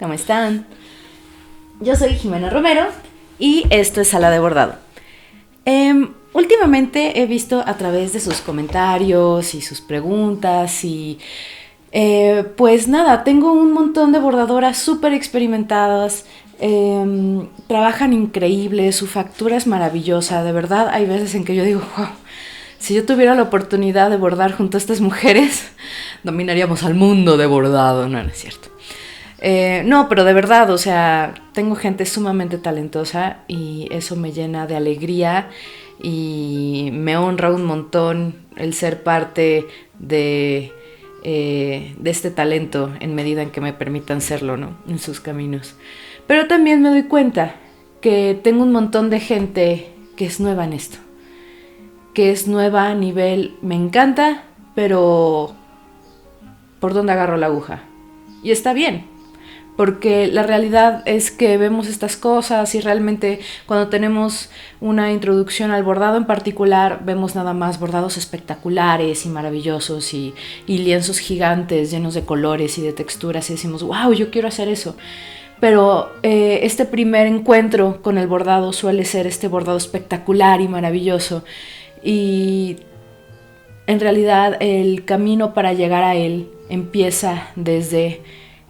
¿cómo están? Yo soy Jimena Romero y esto es Sala de Bordado. Últimamente he visto a través de sus comentarios y sus preguntas y pues nada, tengo un montón de bordadoras súper experimentadas, trabajan increíble, su factura es maravillosa, de verdad hay veces en que yo digo, wow, si yo tuviera la oportunidad de bordar junto a estas mujeres, dominaríamos al mundo de bordado, no es cierto. No, pero de verdad, o sea, tengo gente sumamente talentosa y eso me llena de alegría y me honra un montón el ser parte de este talento en medida en que me permitan serlo, ¿no? En sus caminos. Pero también me doy cuenta que tengo un montón de gente que es nueva en esto, que es nueva a nivel, me encanta, pero ¿por dónde agarro la aguja? Y está bien. Porque la realidad es que vemos estas cosas y realmente cuando tenemos una introducción al bordado en particular, vemos nada más bordados espectaculares y maravillosos y lienzos gigantes llenos de colores y de texturas y decimos, wow, yo quiero hacer eso. Pero este primer encuentro con el bordado suele ser este bordado espectacular y maravilloso y en realidad el camino para llegar a él empieza desde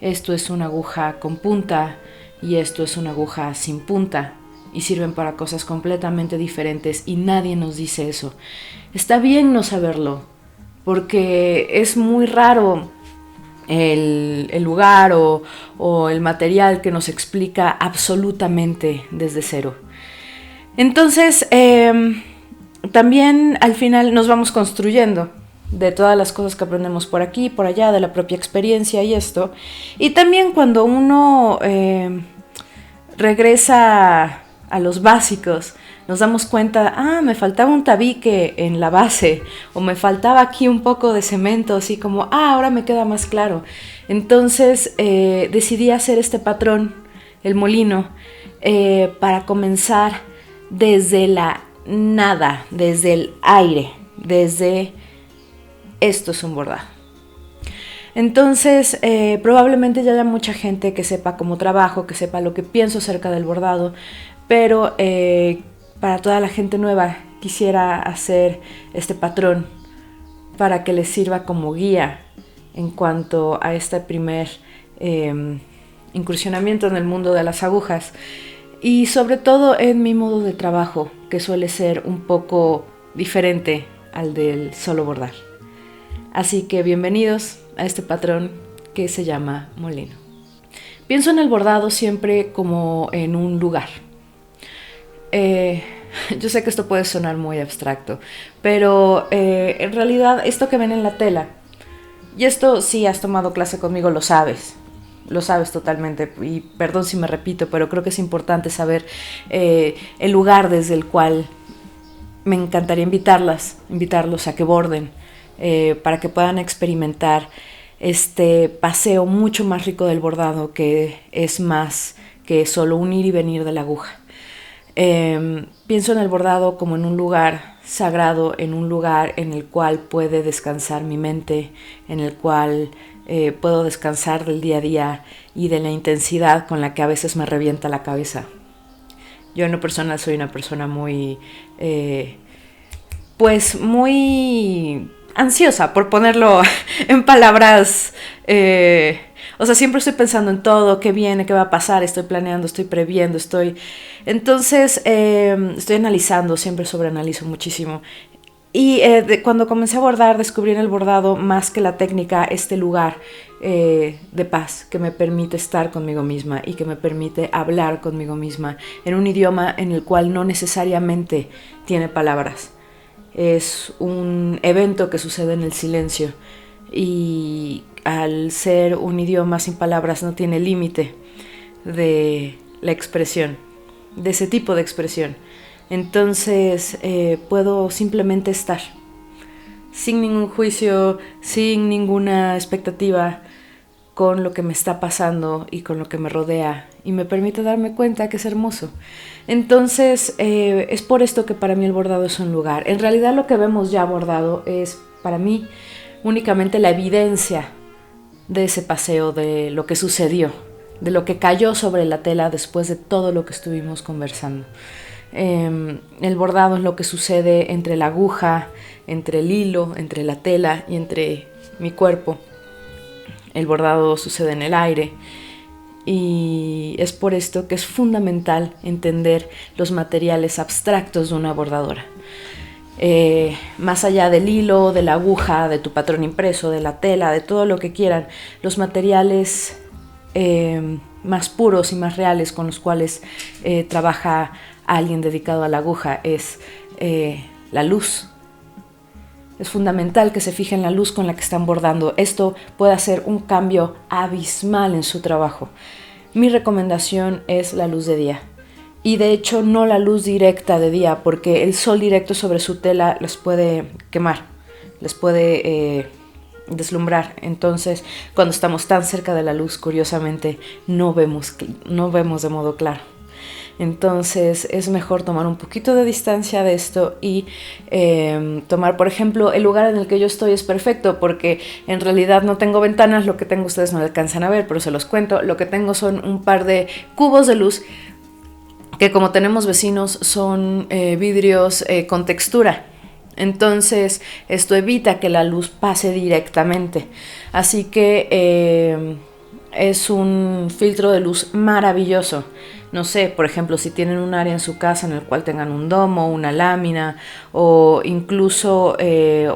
esto es una aguja con punta y esto es una aguja sin punta y sirven para cosas completamente diferentes y nadie nos dice eso. Está bien no saberlo porque es muy raro el lugar o el material que nos explica absolutamente desde cero. Entonces, también al final nos vamos construyendo de todas las cosas que aprendemos por aquí, por allá, de la propia experiencia y esto. Y también cuando uno regresa a los básicos, nos damos cuenta, me faltaba un tabique en la base, o me faltaba aquí un poco de cemento, así como, ahora me queda más claro. Entonces decidí hacer este patrón, el molino, para comenzar desde la nada, desde el aire, desde esto es un bordado. Entonces, probablemente ya haya mucha gente que sepa cómo trabajo, que sepa lo que pienso acerca del bordado, pero para toda la gente nueva quisiera hacer este patrón para que les sirva como guía en cuanto a este primer incursionamiento en el mundo de las agujas y sobre todo en mi modo de trabajo, que suele ser un poco diferente al del solo bordar. Así que bienvenidos a este patrón que se llama molino. Pienso en el bordado siempre como en un lugar. Yo sé que esto puede sonar muy abstracto, pero en realidad esto que ven en la tela, y esto si has tomado clase conmigo lo sabes totalmente, y perdón si me repito, pero creo que es importante saber el lugar desde el cual me encantaría invitarlos a que borden, para que puedan experimentar este paseo mucho más rico del bordado, que es más que solo un ir y venir de la aguja. Pienso en el bordado como en un lugar sagrado, en un lugar en el cual puede descansar mi mente, en el cual puedo descansar del día a día y de la intensidad con la que a veces me revienta la cabeza. Yo en lo personal soy una persona muy muy ansiosa, por ponerlo en palabras, o sea, siempre estoy pensando en todo, qué viene, qué va a pasar, estoy planeando, estoy previendo, entonces estoy analizando, siempre sobreanalizo muchísimo. Y cuando comencé a bordar, descubrí en el bordado, más que la técnica, este lugar de paz que me permite estar conmigo misma y que me permite hablar conmigo misma en un idioma en el cual no necesariamente tiene palabras. Es un evento que sucede en el silencio y al ser un idioma sin palabras no tiene límite de la expresión, de ese tipo de expresión. Entonces puedo simplemente estar sin ningún juicio, sin ninguna expectativa, con lo que me está pasando y con lo que me rodea, y me permite darme cuenta que es hermoso. Entonces es por esto que para mí el bordado es un lugar. En realidad lo que vemos ya bordado es para mí únicamente la evidencia de ese paseo, de lo que sucedió, de lo que cayó sobre la tela después de todo lo que estuvimos conversando. El bordado es lo que sucede entre la aguja, entre el hilo, entre la tela y entre mi cuerpo. El bordado sucede en el aire. Y es por esto que es fundamental entender los materiales abstractos de una bordadora. Más allá del hilo, de la aguja, de tu patrón impreso, de la tela, de todo lo que quieran, los materiales más puros y más reales con los cuales trabaja alguien dedicado a la aguja es la luz. Es fundamental que se fijen en la luz con la que están bordando. Esto puede hacer un cambio abismal en su trabajo. Mi recomendación es la luz de día. Y de hecho no la luz directa de día, porque el sol directo sobre su tela les puede quemar, les puede deslumbrar. Entonces, cuando estamos tan cerca de la luz, curiosamente, no vemos de modo claro. Entonces es mejor tomar un poquito de distancia de esto y tomar, por ejemplo, el lugar en el que yo estoy es perfecto porque en realidad no tengo ventanas, lo que tengo ustedes no alcanzan a ver, pero se los cuento, lo que tengo son un par de cubos de luz que como tenemos vecinos son vidrios con textura. Entonces esto evita que la luz pase directamente. Así que es un filtro de luz maravilloso. No sé, por ejemplo, si tienen un área en su casa en el cual tengan un domo, una lámina o incluso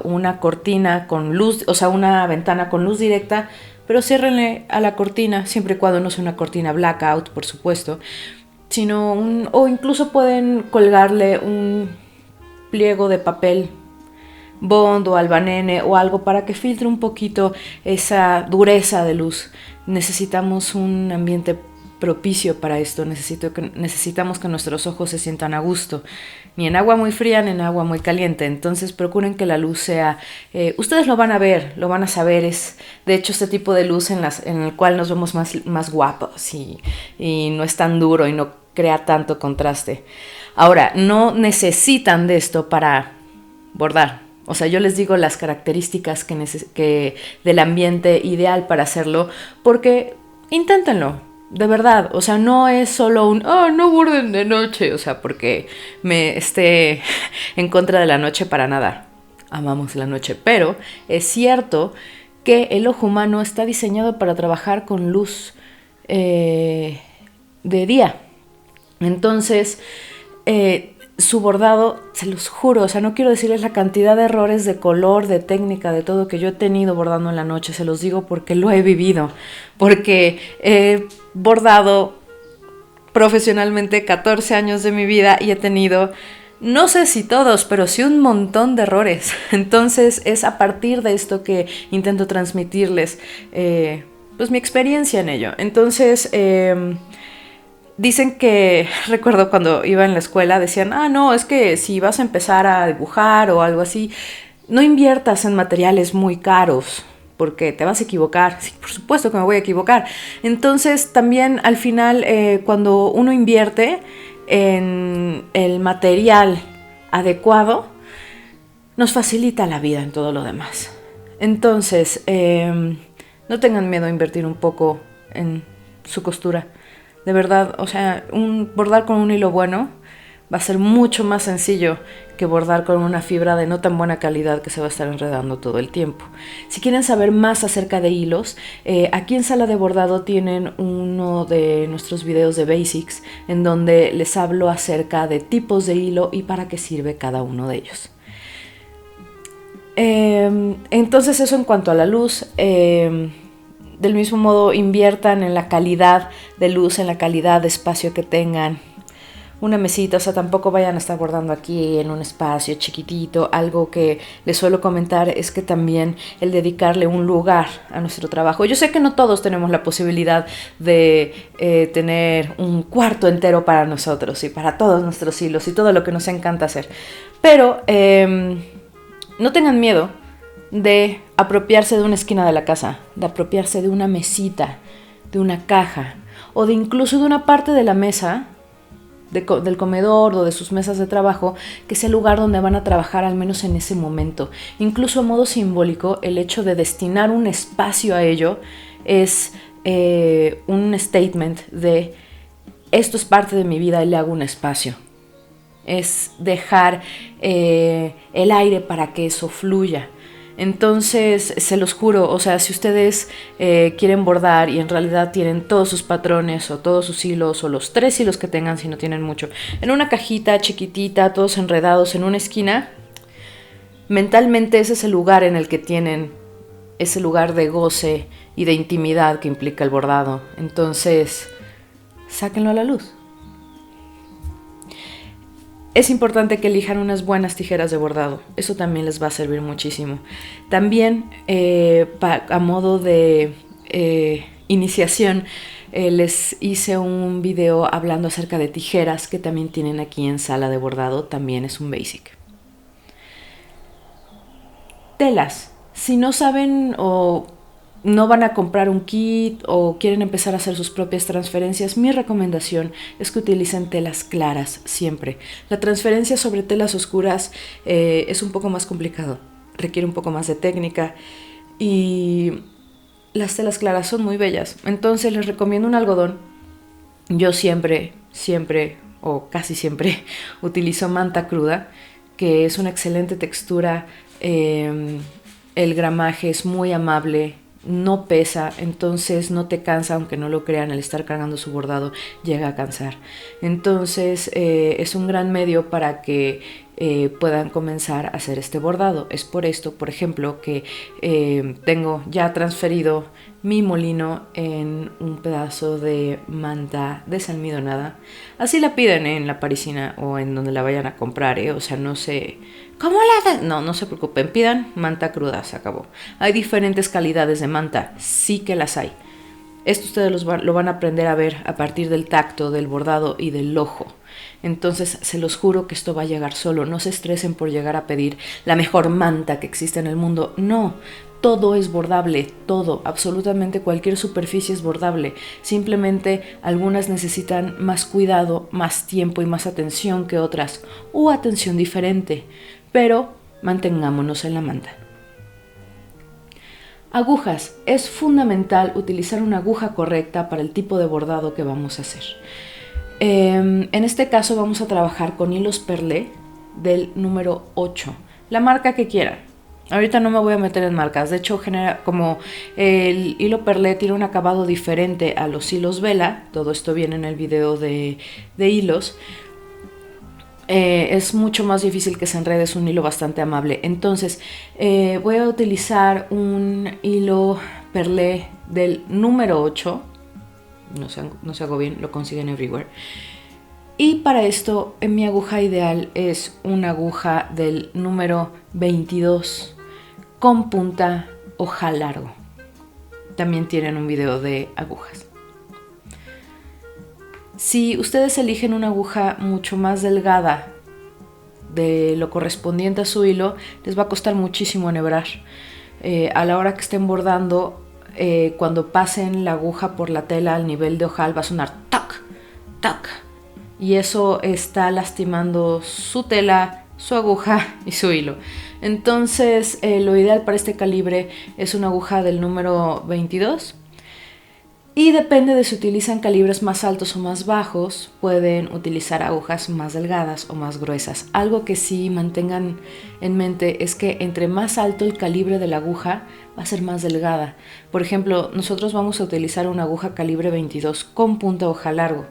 una cortina con luz, o sea, una ventana con luz directa, pero ciérrenle a la cortina, siempre y cuando no sea una cortina blackout, por supuesto, o incluso pueden colgarle un pliego de papel bond o albanene o algo para que filtre un poquito esa dureza de luz. Necesitamos un ambiente propicio para esto, necesitamos que nuestros ojos se sientan a gusto, ni en agua muy fría ni en agua muy caliente. Entonces procuren que la luz sea, ustedes lo van a ver, lo van a saber, es de hecho este tipo de luz en el cual nos vemos más guapos y no es tan duro y no crea tanto contraste. Ahora, no necesitan de esto para bordar. O sea, yo les digo las características que del ambiente ideal para hacerlo, porque inténtenlo. De verdad, o sea, no es solo no borden de noche, o sea, porque me esté en contra de la noche para nada. Amamos la noche, pero es cierto que el ojo humano está diseñado para trabajar con luz de día. Entonces, su bordado, se los juro, o sea, no quiero decirles la cantidad de errores de color, de técnica, de todo que yo he tenido bordando en la noche, se los digo porque lo he vivido, porque he bordado profesionalmente 14 años de mi vida y he tenido, no sé si todos, pero sí un montón de errores. Entonces es a partir de esto que intento transmitirles pues mi experiencia en ello. Entonces dicen que, recuerdo cuando iba en la escuela, decían, no, es que si vas a empezar a dibujar o algo así, no inviertas en materiales muy caros, porque te vas a equivocar. Sí, por supuesto que me voy a equivocar. Entonces, también al final, cuando uno invierte en el material adecuado, nos facilita la vida en todo lo demás. Entonces, no tengan miedo a invertir un poco en su costura. De verdad, o sea, bordar con un hilo bueno va a ser mucho más sencillo que bordar con una fibra de no tan buena calidad que se va a estar enredando todo el tiempo. Si quieren saber más acerca de hilos, aquí en Sala de Bordado tienen uno de nuestros videos de Basics en donde les hablo acerca de tipos de hilo y para qué sirve cada uno de ellos. Entonces eso en cuanto a la luz. Del mismo modo, inviertan en la calidad de luz, en la calidad de espacio que tengan. Una mesita, o sea, tampoco vayan a estar bordando aquí en un espacio chiquitito. Algo que les suelo comentar es que también el dedicarle un lugar a nuestro trabajo. Yo sé que no todos tenemos la posibilidad de tener un cuarto entero para nosotros y para todos nuestros hilos y todo lo que nos encanta hacer. Pero no tengan miedo de apropiarse de una esquina de la casa, de apropiarse de una mesita, de una caja o de incluso de una parte de la mesa, del comedor o de sus mesas de trabajo, que sea el lugar donde van a trabajar al menos en ese momento. Incluso a modo simbólico, el hecho de destinar un espacio a ello es un statement de esto es parte de mi vida y le hago un espacio. Es dejar el aire para que eso fluya. Entonces, se los juro, o sea, si ustedes quieren bordar y en realidad tienen todos sus patrones o todos sus hilos o los 3 hilos que tengan, si no tienen mucho, en una cajita chiquitita, todos enredados en una esquina, mentalmente ese es el lugar en el que tienen ese lugar de goce y de intimidad que implica el bordado. Entonces, sáquenlo a la luz. Es importante que elijan unas buenas tijeras de bordado. Eso también les va a servir muchísimo. También, a modo de iniciación, les hice un video hablando acerca de tijeras que también tienen aquí en Sala de Bordado. También es un basic. Telas. Si no saben o no van a comprar un kit o quieren empezar a hacer sus propias transferencias, mi recomendación es que utilicen telas claras siempre. La transferencia sobre telas oscuras es un poco más complicado, requiere un poco más de técnica y las telas claras son muy bellas. Entonces les recomiendo un algodón. Yo siempre o casi siempre utilizo manta cruda, que es una excelente textura. El gramaje es muy amable, no pesa, entonces no te cansa, aunque no lo crean, el estar cargando su bordado llega a cansar. Entonces es un gran medio para que puedan comenzar a hacer este bordado. Es por esto, por ejemplo, que tengo ya transferido mi molino en un pedazo de manta desalmidonada. Así la piden en la parisina o en donde la vayan a comprar, o sea, no sé... ¿Cómo la hacen? No se preocupen, pidan manta cruda, se acabó. Hay diferentes calidades de manta, sí que las hay. Esto ustedes lo van a aprender a ver a partir del tacto, del bordado y del ojo. Entonces, se los juro que esto va a llegar solo. No se estresen por llegar a pedir la mejor manta que existe en el mundo. No, todo es bordable, todo, absolutamente cualquier superficie es bordable. Simplemente algunas necesitan más cuidado, más tiempo y más atención que otras, o atención diferente. Pero mantengámonos en la manta. Agujas. Es fundamental utilizar una aguja correcta para el tipo de bordado que vamos a hacer. En este caso vamos a trabajar con hilos perlé del número 8, la marca que quieran. Ahorita no me voy a meter en marcas, de hecho como el hilo perlé tiene un acabado diferente a los hilos vela, todo esto viene en el video de hilos. Es mucho más difícil que se enrede, es un hilo bastante amable. Entonces voy a utilizar un hilo perlé del número 8, no se hago bien, lo consiguen everywhere. Y para esto mi aguja ideal es una aguja del número 22 con punta hoja largo. También tienen un video de agujas. Si ustedes eligen una aguja mucho más delgada de lo correspondiente a su hilo, les va a costar muchísimo enhebrar. A la hora que estén bordando, cuando pasen la aguja por la tela al nivel de ojal, va a sonar tac, tac. Y eso está lastimando su tela, su aguja y su hilo. Entonces, lo ideal para este calibre es una aguja del número 22. Y depende de si utilizan calibres más altos o más bajos, pueden utilizar agujas más delgadas o más gruesas. Algo que sí mantengan en mente es que entre más alto el calibre de la aguja, va a ser más delgada. Por ejemplo, nosotros vamos a utilizar una aguja calibre 22 con punta hoja largo.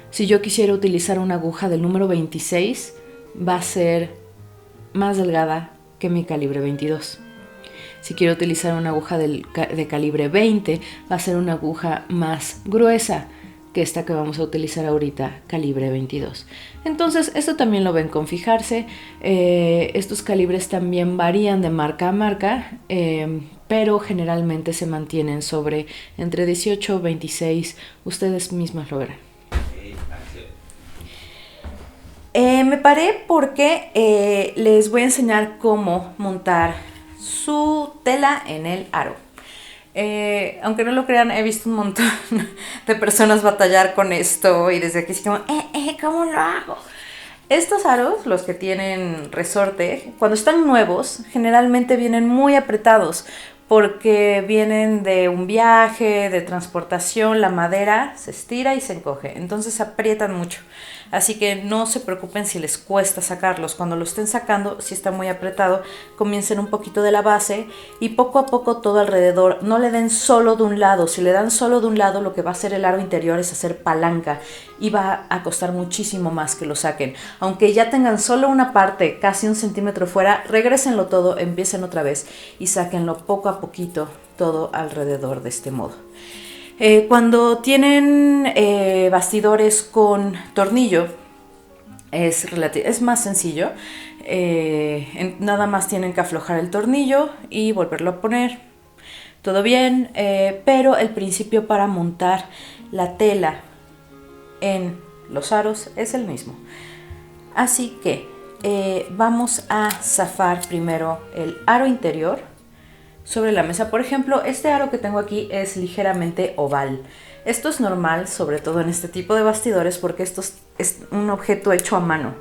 Si yo quisiera utilizar una aguja del número 26, va a ser más delgada que mi calibre 22. Si quiero utilizar una aguja de calibre 20, va a ser una aguja más gruesa que esta que vamos a utilizar ahorita, calibre 22. Entonces, esto también lo ven con fijarse. Estos calibres también varían de marca a marca, pero generalmente se mantienen sobre entre 18 y 26. Ustedes mismas lo verán. Me paré porque les voy a enseñar cómo montar su tela en el aro. Aunque no lo crean, he visto un montón de personas batallar con esto y desde aquí es como, ¿cómo lo hago? Estos aros, los que tienen resorte, cuando están nuevos, generalmente vienen muy apretados porque vienen de un viaje, de transportación, la madera se estira y se encoge, entonces aprietan mucho. Así que no se preocupen si les cuesta sacarlos. Cuando lo estén sacando, si está muy apretado, comiencen un poquito de la base y poco a poco todo alrededor. No le den solo de un lado. Si le dan solo de un lado, lo que va a hacer el aro interior es hacer palanca y va a costar muchísimo más que lo saquen. Aunque ya tengan solo una parte, casi 1 centímetro fuera, regrésenlo todo, empiecen otra vez y sáquenlo poco a poquito todo alrededor de este modo. Cuando tienen bastidores con tornillo es más sencillo. Nada más tienen que aflojar el tornillo y volverlo a poner. Todo bien, pero el principio para montar la tela en los aros es el mismo. Así que vamos a zafar primero el aro interior sobre la mesa. Por ejemplo, este aro que tengo aquí es ligeramente oval. Esto es normal, sobre todo en este tipo de bastidores, porque esto es un objeto hecho a mano.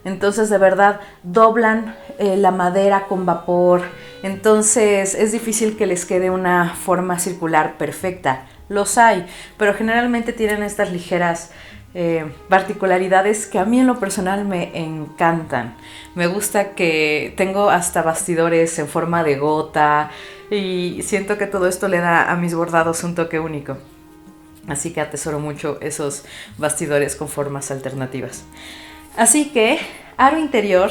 Entonces, de verdad, doblan la madera con vapor. Entonces, es difícil que les quede una forma circular perfecta. Los hay, pero generalmente tienen estas ligeras particularidades que a mí en lo personal me encantan. Me gusta que tengo hasta bastidores en forma de gota y siento que todo esto le da a mis bordados un toque único. Así que atesoro mucho esos bastidores con formas alternativas. Así que, aro interior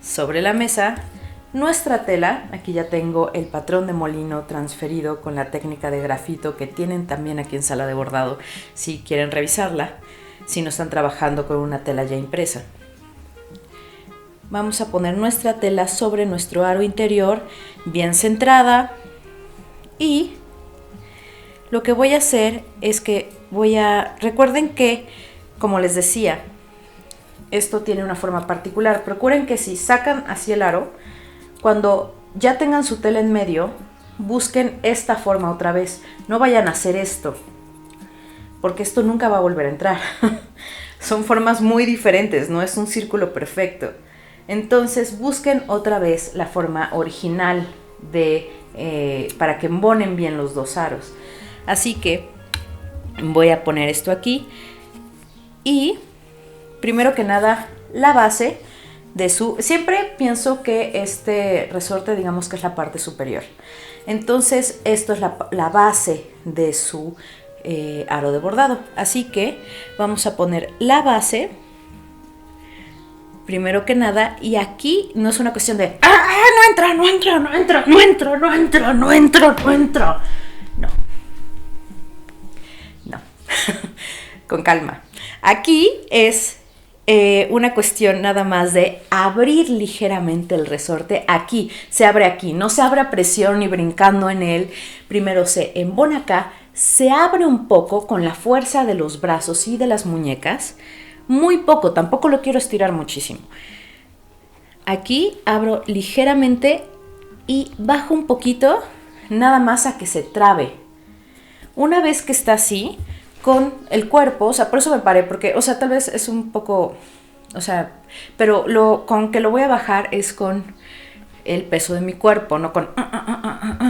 sobre la mesa. Nuestra tela, aquí ya tengo el patrón de molino transferido con la técnica de grafito que tienen también aquí en Sala de Bordado si quieren revisarla, si no están trabajando con una tela ya impresa. Vamos a poner nuestra tela sobre nuestro aro interior bien centrada y lo que voy a hacer es que recuerden que, como les decía, esto tiene una forma particular. Procuren que si sacan así el aro, cuando ya tengan su tela en medio, busquen esta forma otra vez. No vayan a hacer esto, porque esto nunca va a volver a entrar. Son formas muy diferentes, no es un círculo perfecto. Entonces busquen otra vez la forma original para que embonen bien los dos aros. Así que voy a poner esto aquí y primero que nada la base siempre pienso que este resorte, digamos que es la parte superior. Entonces esto es la base de su aro de bordado. Así que vamos a poner la base primero que nada, y aquí no es una cuestión de no entra. No. Con calma. Aquí es una cuestión nada más de abrir ligeramente el resorte. Aquí, se abre aquí, no se abre a presión ni brincando en él. Primero se embona acá, se abre un poco con la fuerza de los brazos y de las muñecas. Muy poco, tampoco lo quiero estirar muchísimo. Aquí abro ligeramente y bajo un poquito, nada más a que se trabe. Una vez que está así, con el cuerpo, o sea, por eso me paré, porque, o sea, tal vez es un poco, o sea, pero con que lo voy a bajar es con el peso de mi cuerpo, no con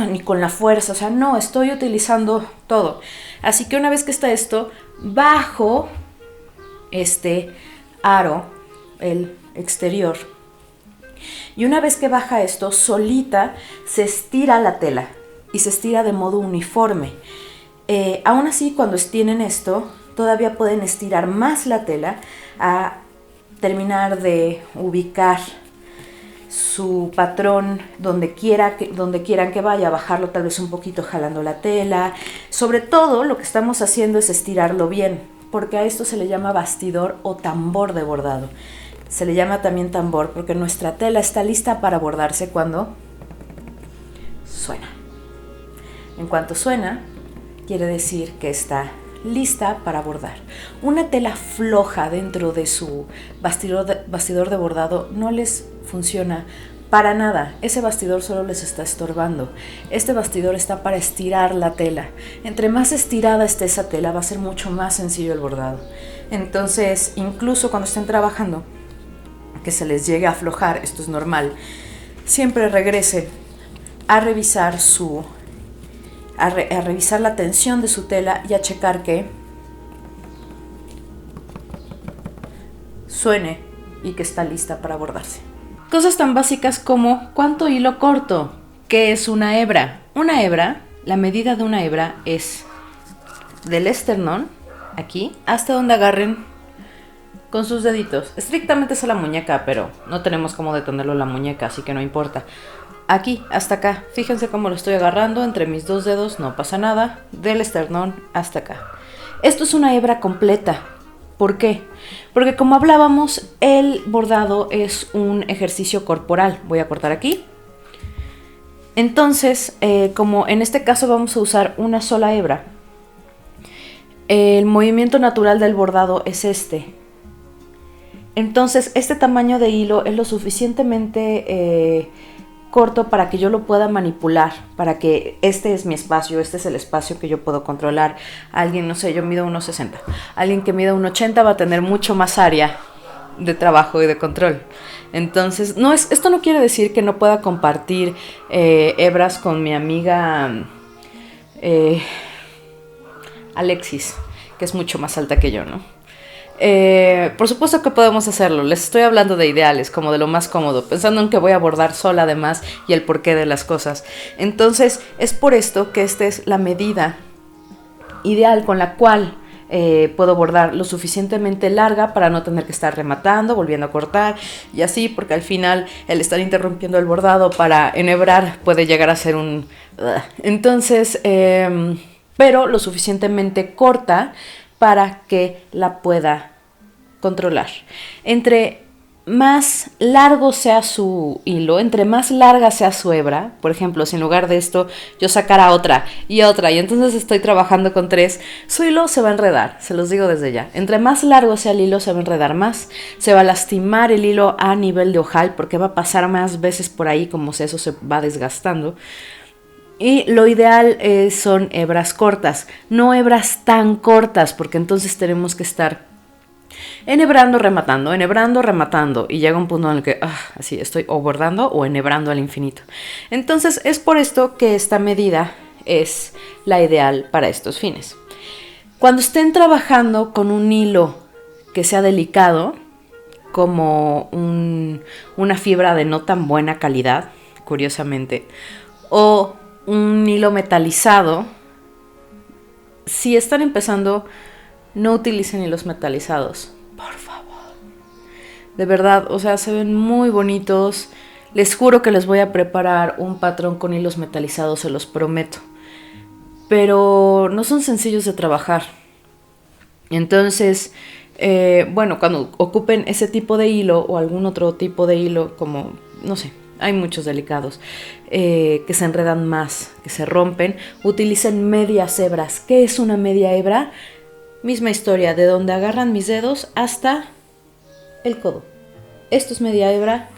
ni con la fuerza, o sea, no, estoy utilizando todo. Así que una vez que está esto, bajo este aro, el exterior, y una vez que baja esto, solita se estira la tela y se estira de modo uniforme. Aún así, cuando tienen esto, todavía pueden estirar más la tela a terminar de ubicar su patrón donde quieran que vaya, bajarlo tal vez un poquito jalando la tela. Sobre todo lo que estamos haciendo es estirarlo bien, porque a esto se le llama bastidor o tambor de bordado. Se le llama también tambor porque nuestra tela está lista para bordarse cuando suena. En cuanto suena, quiere decir que está lista para bordar. Una tela floja dentro de su bastidor de bordado no les funciona para nada. Ese bastidor solo les está estorbando. Este bastidor está para estirar la tela. Entre más estirada esté esa tela, va a ser mucho más sencillo el bordado. Entonces, incluso cuando estén trabajando, que se les llegue a aflojar, esto es normal, siempre regresen a revisar a revisar la tensión de su tela y a checar que suene y que está lista para bordarse. Cosas tan básicas como ¿cuánto hilo corto? ¿Qué es una hebra? Una hebra, la medida de una hebra es del esternón, aquí, hasta donde agarren con sus deditos. Estrictamente es a la muñeca, pero no tenemos cómo detenerlo en la muñeca, así que no importa. Aquí, hasta acá. Fíjense cómo lo estoy agarrando entre mis dos dedos, no pasa nada. Del esternón hasta acá. Esto es una hebra completa. ¿Por qué? Porque como hablábamos, el bordado es un ejercicio corporal. Voy a cortar aquí. Entonces, como en este caso vamos a usar una sola hebra, el movimiento natural del bordado es este. Entonces, este tamaño de hilo es lo suficientemente corto para que yo lo pueda manipular, para que este es mi espacio, este es el espacio que yo puedo controlar. Alguien, no sé, yo mido 1,60. Alguien que mida 1,80 va a tener mucho más área de trabajo y de control. Entonces, esto no quiere decir que no pueda compartir hebras con mi amiga Alexis, que es mucho más alta que yo, ¿no? Por supuesto que podemos hacerlo. Les estoy hablando de ideales, como de lo más cómodo, pensando en que voy a bordar sola además y el porqué de las cosas. Entonces es por esto que esta es la medida ideal con la cual puedo bordar lo suficientemente larga para no tener que estar rematando, volviendo a cortar y así, porque al final el estar interrumpiendo el bordado para enhebrar puede llegar a ser un... Entonces, pero lo suficientemente corta para que la pueda controlar. Entre más largo sea su hilo, entre más larga sea su hebra, por ejemplo, si en lugar de esto yo sacara otra, y entonces estoy trabajando con 3, su hilo se va a enredar, se los digo desde ya. Entre más largo sea el hilo, se va a enredar más, se va a lastimar el hilo a nivel de ojal, porque va a pasar más veces por ahí, como si eso se va desgastando. Y lo ideal son hebras cortas, no hebras tan cortas, porque entonces tenemos que estar enhebrando, rematando, y llega un punto en el que así estoy o bordando o enhebrando al infinito. Entonces es por esto que esta medida es la ideal para estos fines. Cuando estén trabajando con un hilo que sea delicado, como una fibra de no tan buena calidad, curiosamente, o un hilo metalizado, si están empezando, no utilicen hilos metalizados, por favor. De verdad, o sea, se ven muy bonitos. Les juro que les voy a preparar un patrón con hilos metalizados, se los prometo. Pero no son sencillos de trabajar. Entonces, bueno, cuando ocupen ese tipo de hilo o algún otro tipo de hilo, como, no sé, hay muchos delicados que se enredan más, que se rompen, utilicen medias hebras. ¿Qué es una media hebra? Misma historia, de donde agarran mis dedos hasta el codo. Esto es media hebra,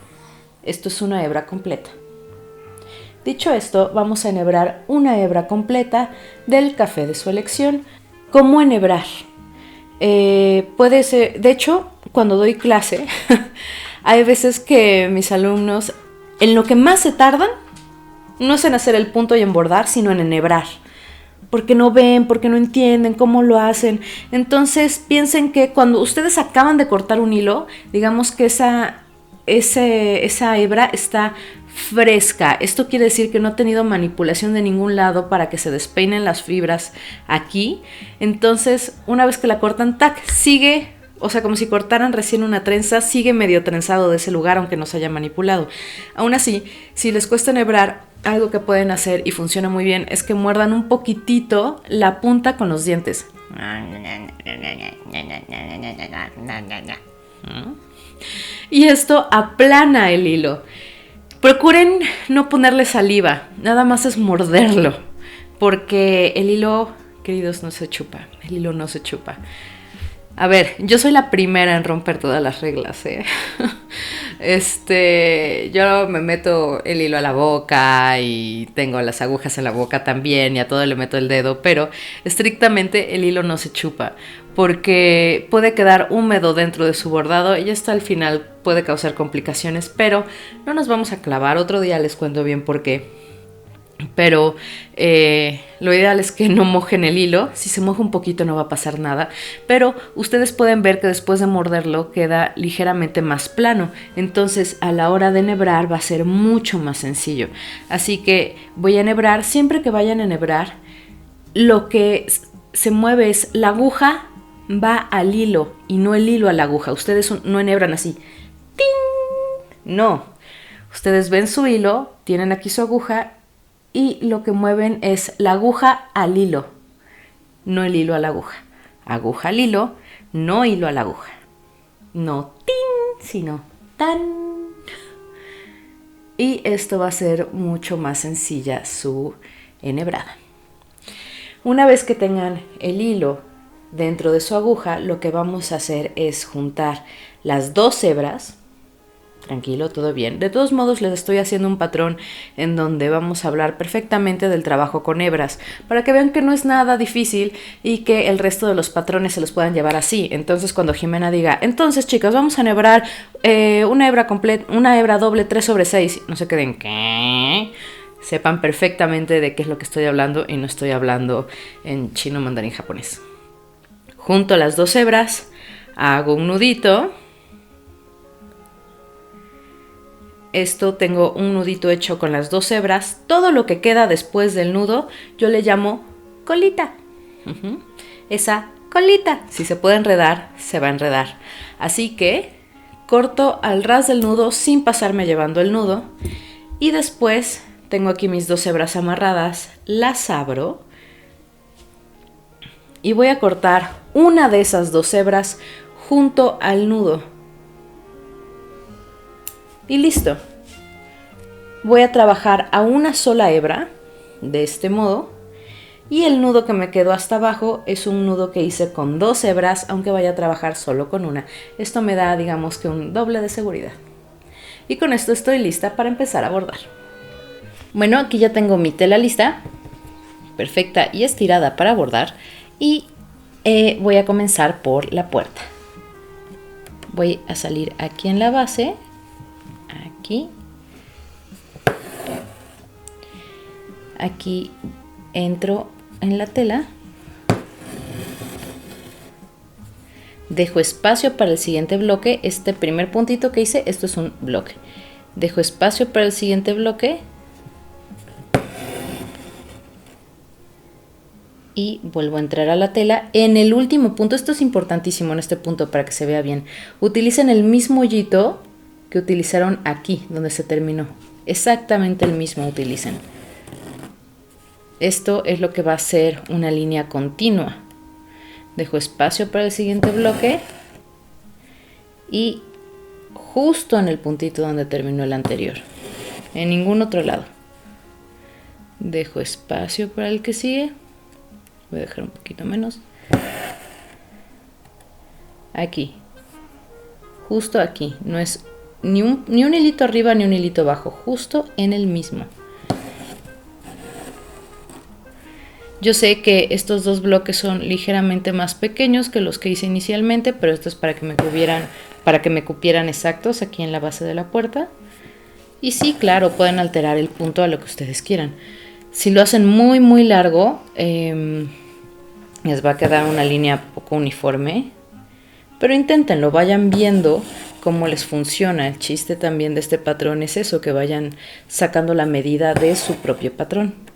esto es una hebra completa. Dicho esto, vamos a enhebrar una hebra completa del café de su elección. ¿Cómo enhebrar? Puede ser, de hecho, cuando doy clase, hay veces que mis alumnos, en lo que más se tardan, no es en hacer el punto y en bordar, sino en enhebrar. Porque no ven, porque no entienden cómo lo hacen. Entonces piensen que cuando ustedes acaban de cortar un hilo, digamos que esa hebra está fresca. Esto quiere decir que no ha tenido manipulación de ningún lado para que se despeinen las fibras aquí. Entonces, una vez que la cortan, tac, sigue, o sea, como si cortaran recién una trenza, sigue medio trenzado de ese lugar, aunque no se haya manipulado. Aún así, si les cuesta enhebrar, algo que pueden hacer y funciona muy bien es que muerdan un poquitito la punta con los dientes. Y esto aplana el hilo. Procuren no ponerle saliva, nada más es morderlo, porque el hilo, queridos, no se chupa, el hilo no se chupa. A ver, yo soy la primera en romper todas las reglas, yo me meto el hilo a la boca y tengo las agujas en la boca también y a todo le meto el dedo, pero estrictamente el hilo no se chupa porque puede quedar húmedo dentro de su bordado y esto al final puede causar complicaciones, pero no nos vamos a clavar, otro día les cuento bien por qué. pero lo ideal es que no mojen el hilo. Si se moja un poquito no va a pasar nada, pero ustedes pueden ver que después de morderlo queda ligeramente más plano, entonces a la hora de enhebrar va a ser mucho más sencillo. Así que voy a enhebrar. Siempre que vayan a enhebrar, lo que se mueve es la aguja va al hilo y no el hilo a la aguja. Ustedes no enhebran así, ¡ting! No, ustedes ven su hilo, tienen aquí su aguja y lo que mueven es la aguja al hilo, no el hilo a la aguja. Aguja al hilo, no hilo a la aguja. No tin, sino tan. Y esto va a ser mucho más sencilla su enhebrada. Una vez que tengan el hilo dentro de su aguja, lo que vamos a hacer es juntar las 2 hebras. Tranquilo, todo bien. De todos modos, les estoy haciendo un patrón en donde vamos a hablar perfectamente del trabajo con hebras, para que vean que no es nada difícil y que el resto de los patrones se los puedan llevar así. Entonces, cuando Jimena diga, entonces, chicas, vamos a enhebrar una hebra doble 3/6, no se queden, ¿qué? Sepan perfectamente de qué es lo que estoy hablando y no estoy hablando en chino, mandarín, japonés. Junto las 2 hebras, hago un nudito. Esto tengo un nudito hecho con las 2 hebras. Todo lo que queda después del nudo yo le llamo colita. Esa colita, si se puede enredar, se va a enredar. Así que corto al ras del nudo sin pasarme llevando el nudo. Y después tengo aquí mis 2 hebras amarradas, las abro. Y voy a cortar una de esas 2 hebras junto al nudo. Y listo. Voy a trabajar a una sola hebra, de este modo, y el nudo que me quedó hasta abajo es un nudo que hice con 2 hebras, aunque vaya a trabajar solo con una. Esto me da, digamos que un doble de seguridad. Y con esto estoy lista para empezar a bordar. Bueno, aquí ya tengo mi tela lista, perfecta y estirada para bordar, y voy a comenzar por la puerta. Voy a salir aquí en la base, aquí entro en la tela, dejo espacio para el siguiente bloque. Este primer puntito que hice, esto es un bloque, dejo espacio para el siguiente bloque y vuelvo a entrar a la tela. En el último punto, esto es importantísimo en este punto para que se vea bien, utilicen el mismo hoyito que utilizaron aquí donde se terminó, exactamente el mismo utilicen. Esto es lo que va a ser una línea continua. Dejo espacio para el siguiente bloque y justo en el puntito donde terminó el anterior, en ningún otro lado. Dejo espacio para el que sigue, voy a dejar un poquito menos, aquí, justo aquí, no es ni un hilito arriba ni un hilito abajo, justo en el mismo. Yo sé que estos 2 bloques son ligeramente más pequeños que los que hice inicialmente, pero esto es para que me cupieran exactos aquí en la base de la puerta. Y sí, claro, pueden alterar el punto a lo que ustedes quieran. Si lo hacen muy muy largo, les va a quedar una línea poco uniforme, pero inténtenlo, vayan viendo cómo les funciona. El chiste también de este patrón es eso, que vayan sacando la medida de su propio patrón.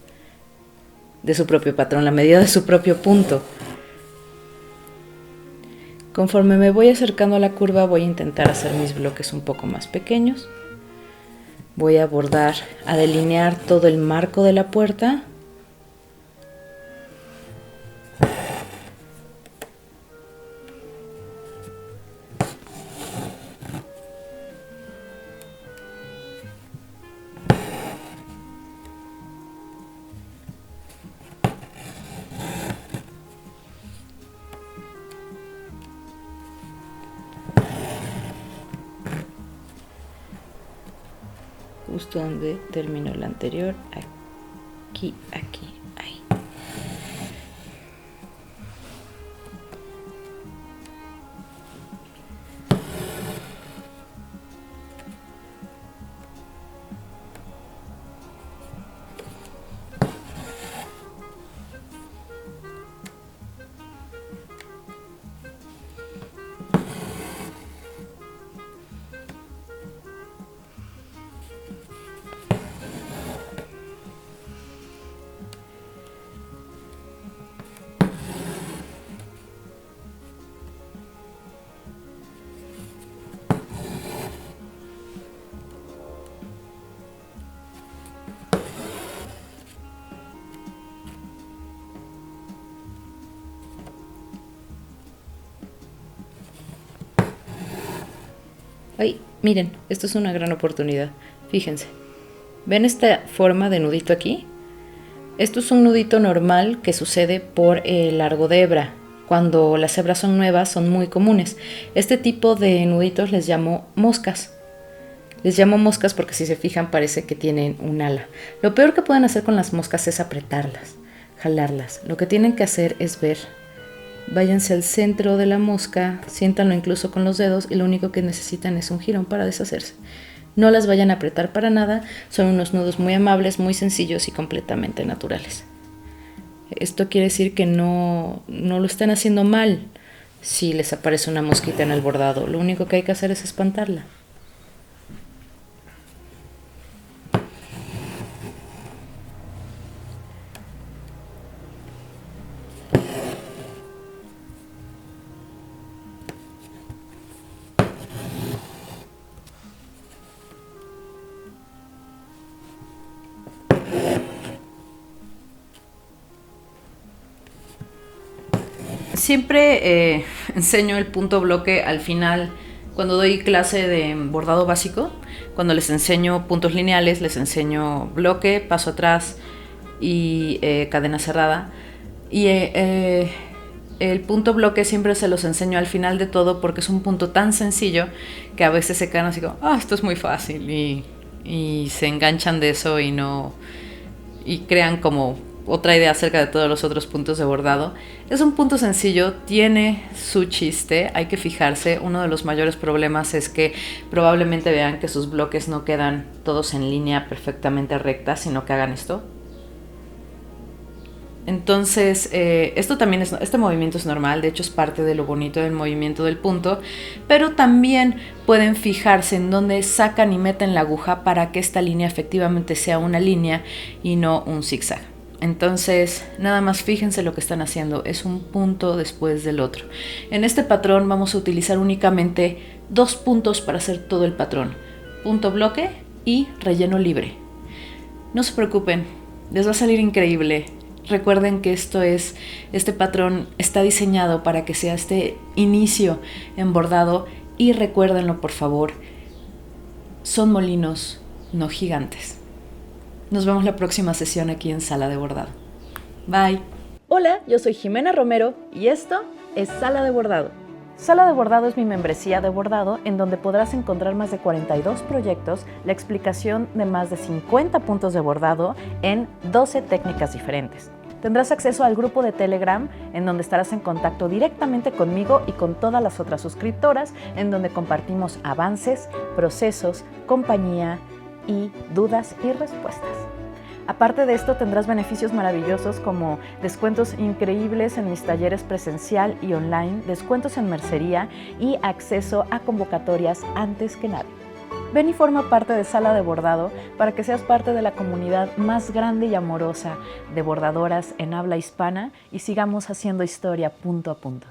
La medida de su propio punto. Conforme me voy acercando a la curva, voy a intentar hacer mis bloques un poco más pequeños. Voy a bordar, a delinear todo el marco de la puerta. Justo donde terminó el anterior, aquí, ahí. Miren, esto es una gran oportunidad. Fíjense. ¿Ven esta forma de nudito aquí? Esto es un nudito normal que sucede por el largo de hebra. Cuando las hebras son nuevas son muy comunes. Este tipo de nuditos les llamo moscas. Les llamo moscas porque si se fijan parece que tienen un ala. Lo peor que pueden hacer con las moscas es apretarlas, jalarlas. Lo que tienen que hacer es ver. Váyanse al centro de la mosca, siéntanlo incluso con los dedos y lo único que necesitan es un jirón para deshacerse. No las vayan a apretar para nada, son unos nudos muy amables, muy sencillos y completamente naturales. Esto quiere decir que no lo están haciendo mal si les aparece una mosquita en el bordado. Lo único que hay que hacer es espantarla. Siempre enseño el punto bloque al final, cuando doy clase de bordado básico, cuando les enseño puntos lineales, les enseño bloque, paso atrás y cadena cerrada. Y el punto bloque siempre se los enseño al final de todo porque es un punto tan sencillo que a veces se quedan así como, esto es muy fácil y se enganchan de eso y crean como otra idea acerca de todos los otros puntos de bordado. Es un punto sencillo, tiene su chiste, hay que fijarse. Uno de los mayores problemas es que probablemente vean que sus bloques no quedan todos en línea perfectamente recta, sino que hagan esto. Entonces, este movimiento es normal, de hecho es parte de lo bonito del movimiento del punto, pero también pueden fijarse en dónde sacan y meten la aguja para que esta línea efectivamente sea una línea y no un zigzag. Entonces, nada más fíjense lo que están haciendo, es un punto después del otro. En este patrón vamos a utilizar únicamente 2 puntos para hacer todo el patrón, punto bloque y relleno libre. No se preocupen, les va a salir increíble. Recuerden que este patrón está diseñado para que sea este inicio en bordado y recuérdenlo por favor, son molinos, no gigantes. Nos vemos la próxima sesión aquí en Sala de Bordado. Bye. Hola, yo soy Jimena Romero y esto es Sala de Bordado. Sala de Bordado es mi membresía de bordado en donde podrás encontrar más de 42 proyectos, la explicación de más de 50 puntos de bordado en 12 técnicas diferentes. Tendrás acceso al grupo de Telegram en donde estarás en contacto directamente conmigo y con todas las otras suscriptoras en donde compartimos avances, procesos, compañía y dudas y respuestas. Aparte de esto tendrás beneficios maravillosos como descuentos increíbles en mis talleres presencial y online, descuentos en mercería y acceso a convocatorias antes que nadie. Ven y forma parte de Sala de Bordado para que seas parte de la comunidad más grande y amorosa de bordadoras en habla hispana y sigamos haciendo historia punto a punto.